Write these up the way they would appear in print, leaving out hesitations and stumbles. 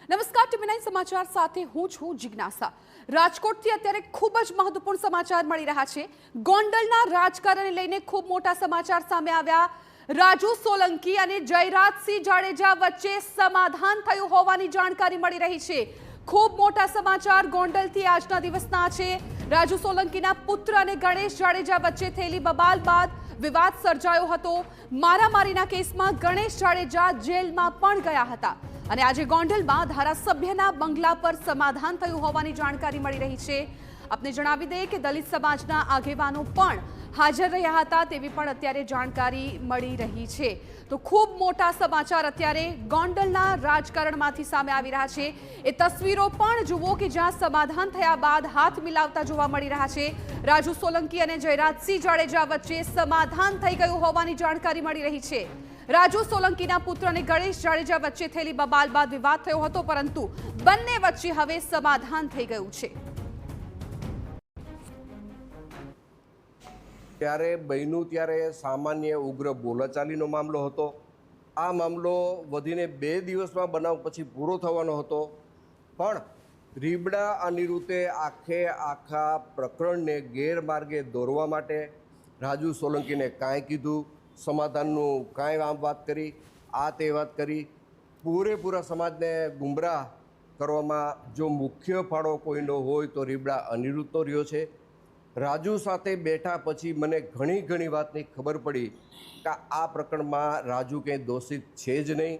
નમસ્કાર ટીવી9 સમાચાર સાથે હું છું જિજ્ઞાસા। રાજકોટથી અત્યારે ખૂબ જ મહત્વપૂર્ણ સમાચાર મળી રહ્યા છે। ગોંડલના રાજકારણને લઈને ખૂબ મોટા સમાચાર સામે આવ્યા। રાજુ સોલંકી અને જયરાજસિંહ જાડેજા વચ્ચે સમાધાન થયું હોવાની જાણકારી મળી રહી છે। ખૂબ મોટા સમાચાર ગોંડલથી આજના દિવસના છે। રાજુ સોલંકીના પુત્ર અને ગણેશ જાડેજા વચ્ચે થયેલી બબાલ બાદ વિવાદ સર્જાયો હતો। મારામારીના કેસમાં ગણેશ જાડેજા જેલમાં પણ ગયા હતા અને આજે ગોંડલમાં ધારાસભ્યના બંગલા પર સમાધાન થયું હોવાની જાણકારી મળી રહી છે। આપને જણાવી દઈએ કે દલિત સમાજના આગેવાનો પણ હાજર રહ્યા હતા તેવી પણ અત્યારે જાણકારી મળી રહી છે। તો ખૂબ મોટા સમાચાર અત્યારે ગોંડલના રાજકારણમાંથી સામે આવી રહ્યા છે। એ તસવીરો પણ જુઓ કે જ્યાં સમાધાન થયા બાદ હાથ મિલાવતા જોવા મળી રહ્યા છે। રાજુ સોલંકી અને જયરાજસિંહ જાડેજા વચ્ચે સમાધાન થઈ ગયું હોવાની જાણકારી મળી રહી છે। રાજુ સોલંકીના પુત્ર અને ગણેશ જાડેજા વચ્ચે થયેલી બબાલ બાદ વિવાદ થયો હતો, પરંતુ બંને વચ્ચે હવે સમાધાન થઈ ગયું છે। ત્યારે બન્યું ત્યારે સામાન્ય ઉગ્ર બોલાચાલીનો મામલો હતો। આ મામલો વધીને 2 દિવસમાં બનાવ પછી પૂરો થવાનો હતો, પણ રીબડા અનિરુદ્ધે આખા પ્રકરણને ગેરમાર્ગે દોરવા માટે રાજુ સોલંકીને કાંઈ કીધું, સમાધાનનું કાંઈ આમ વાત કરી, આ તે વાત કરી, પૂરેપૂરા સમાજને ગુમરાહ કરવામાં જો મુખ્ય ફાળો કોઈનો હોય તો રીબડા અનિરુદ્ધનો રહ્યો છે। રાજુ સાથે બેઠા પછી મને ઘણી વાતની ખબર પડી કે આ પ્રકરણમાં રાજુ કંઈ દોષિત છે જ નહીં,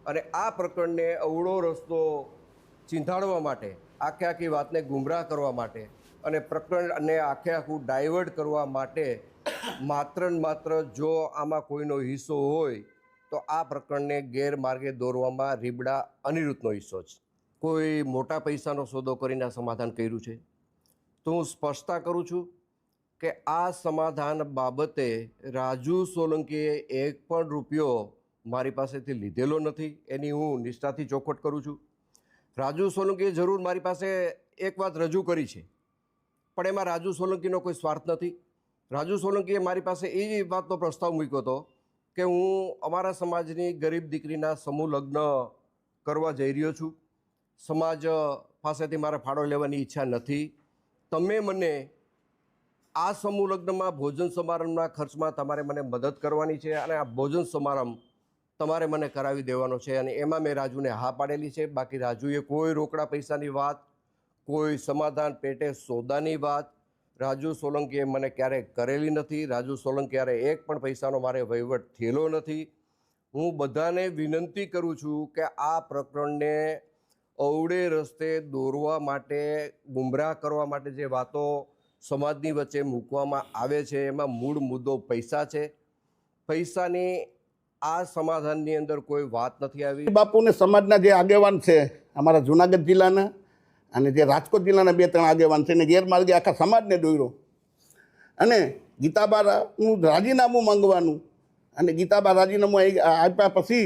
અને આ પ્રકરણને અવળો રસ્તો ચીંધાડવા માટે, આખી વાતને ગુમરાહ કરવા માટે અને પ્રકરણને આખું ડાયવર્ટ કરવા માટે માત્ર ને માત્ર જો આમાં કોઈનો હિસ્સો હોય તો આ પ્રકરણને ગેરમાર્ગે દોરવામાં રીબડા અનિરુદ્ધનો હિસ્સો છે। કોઈ મોટા પૈસાનો સોદો કરીને સમાધાન કર્યું છે તો હું સ્પષ્ટતા કરું છું કે આ સમાધાન બાબતે રાજુ સોલંકીએ એક પણ રૂપિયો મારી પાસેથી લીધેલો નથી, એની હું નિષ્ઠાથી ચોખવટ કરું છું। રાજુ સોલંકીએ જરૂર મારી પાસે એક વાત રજૂ કરી છે, પણ એમાં રાજુ સોલંકીનો કોઈ સ્વાર્થ નથી। રાજુ સોલંકીએ મારી પાસે એ વાતનો પ્રસ્તાવ મૂક્યો હતો કે હું અમારા સમાજની ગરીબ દીકરીના સમૂહ લગ્ન કરવા જઈ રહ્યો છું, સમાજ પાસેથી મારે ફાળો લેવાની ઈચ્છા નથી, તમે મને આ સમૂહ લગ્નમાં ભોજન સમારંભના ખર્ચમાં તમારે મને મદદ કરવાની છે અને આ ભોજન સમારંભ તમારે મને કરાવી દેવાનો છે, અને એમાં મેં રાજુને હા પાડેલી છે। બાકી રાજુએ કોઈ રોકડા પૈસાની વાત, કોઈ સમાધાન પેટે સોદાની વાત રાજુ સોલંકીએ મને ક્યારેય કરેલી નથી। રાજુ સોલંકી એક પણ પૈસાનો મારે વહીવટ થયેલો નથી। હું બધાને વિનંતી કરું છું કે આ પ્રકરણને અવળે રસ્તે દોરવા માટે, ગુમરાહ કરવા માટે જે વાતો સમાજની વચ્ચે મૂકવામાં આવે છે એમાં મૂળ મુદ્દો પૈસા છે। પૈસાની આ સમાધાનની અંદર કોઈ વાત નથી આવી। બાપુને સમાજના જે આગેવાન છે અમારા જૂનાગઢ જિલ્લાના અને જે રાજકોટ જિલ્લાના 2-3 આગેવાન છે ને ગેરમાર્ગે આખા સમાજને દોર્યો, અને ગીતાબાનું રાજીનામું માંગવાનું, અને ગીતાબા રાજીનામું આપ્યા પછી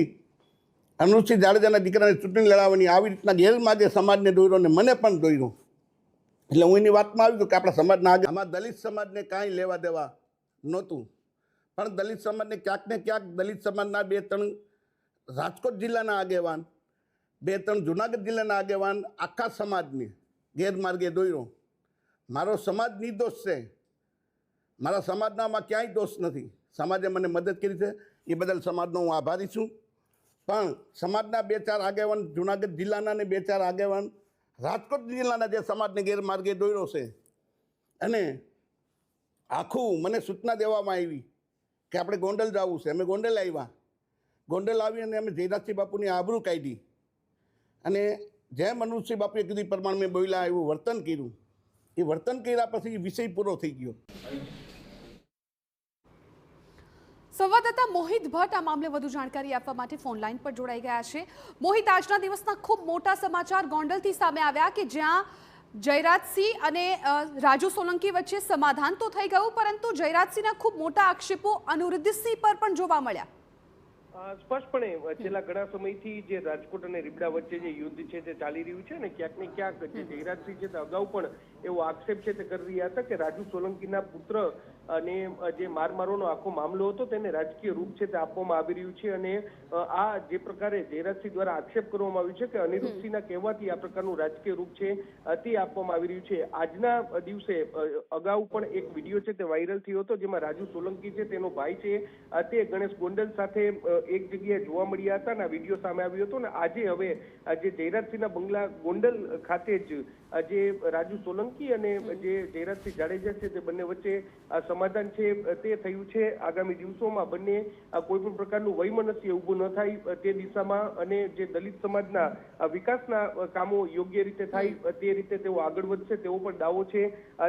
અનુસિંહ જાડેજાના દીકરાને ચૂંટણી લડાવવાની આવી રીતના ગેરમાર્ગે સમાજને દોર્યો અને મને પણ દોર્યો। એટલે હું એની વાતમાં આવી છું કે આપણા સમાજના આમાં દલિત સમાજને કાંઈ લેવા દેવા નહોતું, પણ દલિત સમાજને ક્યાંક ને ક્યાંક દલિત સમાજના 2-3 રાજકોટ જિલ્લાના આગેવાન, 2-3 જૂનાગઢ જિલ્લાના આગેવાન આખા સમાજને ગેરમાર્ગે દોર્યો। મારો સમાજ નિર્દોષ છે, મારા સમાજનામાં ક્યાંય દોષ નથી, સમાજે મને મદદ કરી છે, એ બદલ સમાજનો હું આભારી છું। પણ સમાજના 2-4 આગેવાન જૂનાગઢ જિલ્લાના ને 2-4 આગેવાન રાજકોટ જિલ્લાના જે સમાજને ગેરમાર્ગે દોર્યો છે, અને આખું મને સૂચના દેવામાં આવી કે આપણે ગોંડલ જવું છે। અમે ગોંડલ આવ્યા, ગોંડલ આવી અને અમે જયરાજસિંહ બાપુની આબરૂ કાઢી, અને જે મનુસિંહ બાપુએ કીધું પ્રમાણે મેં બોલ્યા એવું વર્તન કર્યું। એ વર્તન કર્યા પછી વિષય પૂરો થઈ ગયો। સંવાદદાતા મોહિત ભટ્ટ આ મામલે વધુ જાણકારી આપવા માટે ફોન લાઈન પર જોડાઈ ગયા છે। મોહિત, આજના દિવસના ખૂબ મોટા સમાચાર ગોંડલથી સામે આવ્યા કે જ્યાં જયરાજસિંહ અને રાજુ સોલંકી વચ્ચે સમાધાન તો થઈ ગયું, પરંતુ જયરાજસિંહના ખૂબ મોટા આક્ષેપો અનિરુદ્ધસિંહ પર પણ જોવા મળ્યા। સ્પષ્ટપણે છેલ્લા ઘણા સમયથી જે રાજકોટ અને રીબડા વચ્ચે જે યુદ્ધ છે તે ચાલી રહ્યું છે ને ક્યાંક ને ક્યાંક જે જયરાજસિંહ છે તે અગાઉ પણ એવો આક્ષેપ છે તે કરી રહ્યા હતા કે રાજુ સોલંકીના પુત્ર અને જે માર મારવાનો આખો મામલો હતો તેને રાજકીય રૂપ છે તે આપવામાં આવી રહ્યું છે. અને આ જે પ્રકારે જયરાજસિંહ દ્વારા આક્ષેપ કરવામાં આવ્યું છે કે અનિરુદ્ધસિંહના કહેવાથી આ પ્રકારનું રાજકીય રૂપ છે તે આપવામાં આવી રહ્યું છે. આજના દિવસે અગાઉ પણ એક વિડીયો છે તે વાયરલ થયો હતો, જેમાં રાજુ સોલંકી છે તેનો ભાઈ છે તે ગણેશ ગોંડલ સાથે એક જગ્યાએ જોવા મળ્યા હતા અને આ વિડીયો સામે આવ્યો હતો. અને આજે હવે જે જયરાજસિંહના બંગલા ગોંડલ ખાતે જ જે રાજુ સોલંકી અને જે જયરાજસિંહ જાડેજા છે તે બંને વચ્ચે સમાધાન છે તે થયું છે. આગામી દિવસોમાં બંને કોઈ પણ પ્રકારનું વૈમનસ્ય ઊભું ન થાય તે દિશામાં અને જે દલિત સમાજના વિકાસના કામો યોગ્ય રીતે થાય તે રીતે તેઓ આગળ વધશે તેવો પણ દાવો છે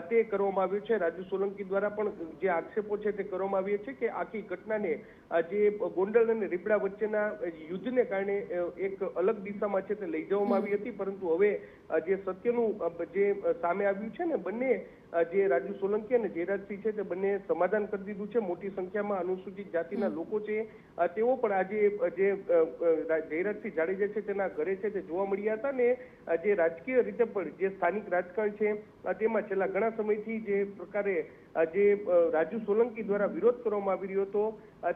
તે કરવામાં આવ્યો છે. રાજુ સોલંકી દ્વારા પણ જે આક્ષેપો છે તે કરવામાં આવ્યા છે કે આખી ઘટનાને જે ગોંડલ અને રીબડા વચ્ચેના યુદ્ધને કારણે એક અલગ દિશામાં છે તે લઈ જવામાં આવી હતી, પરંતુ હવે જે સત્યનું જે સામે આવ્યું છે ને બંને જે રાજુ સોલંકી અને જયરાજસિંહ છે તે બંને સમાધાન કરી દીધું છે. મોટી સંખ્યામાં અનુસૂચિત જાતિના લોકો છે તેઓ પણ આજે જે જયરાજસિંહ જાડેજા છે તેના ઘરે છે તે જોવા મળ્યા હતા. ને જે રાજકીય રીતે પણ જે સ્થાનિક રાજકારણ છે તેમાં છેલ્લા ઘણા સમયથી જે પ્રકારે જે રાજુ સોલંકી દ્વારા વિરોધ કરવામાં આવી રહ્યો હતો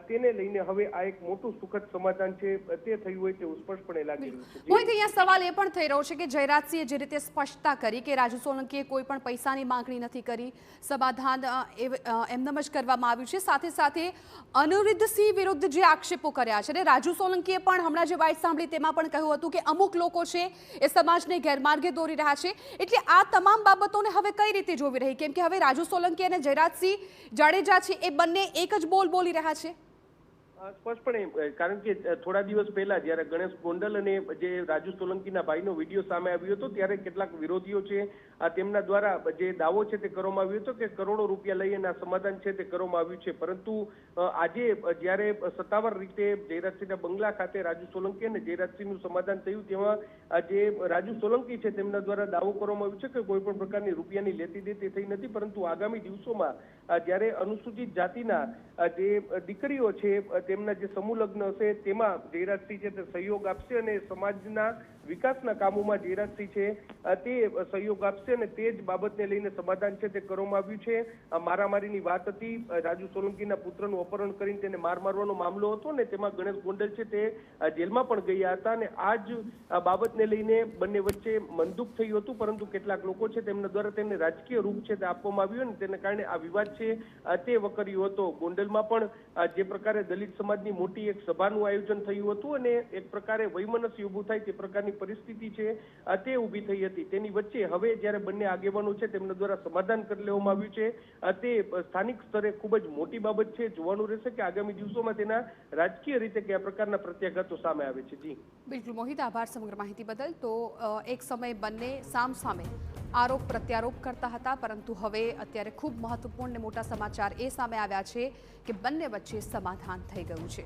તેને લઈને હવે આ એક મોટું સુખદ સમાધાન છે તે થયું હોય તેવું સ્પષ્ટપણે લાગી રહ્યું છે. મોહિત, અહીંયા સવાલ એ પણ થઈ રહ્યો છે કે જયરાજસિંહે જે રીતે સ્પષ્ટતા કરી કે રાજુ સોલંકીએ કોઈ પણ પૈસાની માંગણી નથી કરી, સમાધાન એમનેમ જ કરવામાં આવ્યું છે. સાથે સાથે અનિરુદ્ધસિંહ વિરુદ્ધ જે આક્ષેપો કર્યા છે, અને રાજુ સોલંકીએ પણ હમણાં જે વાત સાંભળી તેમાં પણ કહ્યું હતું કે અમુક લોકો છે એ સમાજને ગેરમાર્ગે દોરી રહ્યા છે. એટલે આ તમામ બાબતોને હવે કઈ રીતે જોવી રહી, કેમ કે હવે રાજુ સોલંકી અને જયરાજસિંહ જાડેજા છે એ બંને એક જ બોલ બોલી રહ્યા છે? સ્પષ્ટપણે, કારણ કે થોડા દિવસ પહેલા જ્યારે ગણેશ ગોંડલ અને જે રાજુ સોલંકીના ભાઈનો વિડીયો સામે આવ્યો હતો ત્યારે કેટલાક વિરોધીઓ છે તેમના દ્વારા જે દાવો છે તે કરવામાં આવ્યો હતો કે કરોડો રૂપિયા લઈ અને આ સમાધાન છે તે કરવામાં આવ્યું છે. પરંતુ આજે જ્યારે સત્તાવાર રીતે જયરાજસિંહના બંગલા ખાતે રાજુ સોલંકી અને જયરાજસિંહનું સમાધાન થયું તેમાં જે રાજુ સોલંકી છે તેમના દ્વારા દાવો કરવામાં આવ્યો છે કે કોઈ પણ પ્રકારની રૂપિયાની લેતી દેતી થઈ નથી, પરંતુ આગામી દિવસોમાં જ્યારે અનુસૂચિત જાતિના જે દીકરીઓ છે તેમના જે સમૂહ લગ્ન હશે તેમાં જયરાજસિંહ છે તે સહયોગ આપશે અને સમાજના વિકાસના કામોમાં જયરાજસિંહ છે તે સહયોગ આપશે અને તે જ બાબતને લઈને સમાધાન છે તે કરવામાં આવ્યું છે. મારામારીની વાત હતી, રાજુ સોલંકીના પુત્રનું અપહરણ કરીને તેને માર મારવાનો મામલો હતો ને તેમાં ગણેશ ગોંડલ છે તે જેલમાં પણ ગયા હતા અને આ જ બાબતને લઈને બંને વચ્ચે મનદુખ થયું હતું, પરંતુ કેટલાક લોકો છે તેમના દ્વારા તેમને રાજકીય રૂપ છે તે આપવામાં આવ્યું અને તેને કારણે આ વિવાદ છે તે વકર્યો હતો. ગોંડલમાં પણ જે પ્રકારે દલિત સમાજની મોટી એક સભાનું આયોજન થયું હતું અને એક પ્રકારે વૈમનસ્ય ઊભું થાય તે પ્રકારની પરિસ્થિતિ છે તે ઊભી થઈ હતી. તેની વચ્ચે હવે જ્યારે બંને આગેવાનો છે તેમના દ્વારા સમાધાન કરી લેવામાં આવ્યું છે તે સ્થાનિક સ્તરે ખૂબ જ મોટી બાબત છે. જોવાનું રહેશે કે આગામી દિવસોમાં તેના રાજકીય રીતે કયા પ્રકારના પ્રત્યાઘાતો સામે આવે છે. જી બિલકુલ મોહિત, આભાર સમગ્ર માહિતી બદલ. તો એક સમય બંને સામસામે આરોપ પ્રત્યારોપ કરતા હતા, પરંતુ હવે અત્યારે ખૂબ મહત્વપૂર્ણ મોટા સમાચાર એ સામે આવ્યા છે કે બંને વચ્ચે સમાધાન થઈ ગયું છે.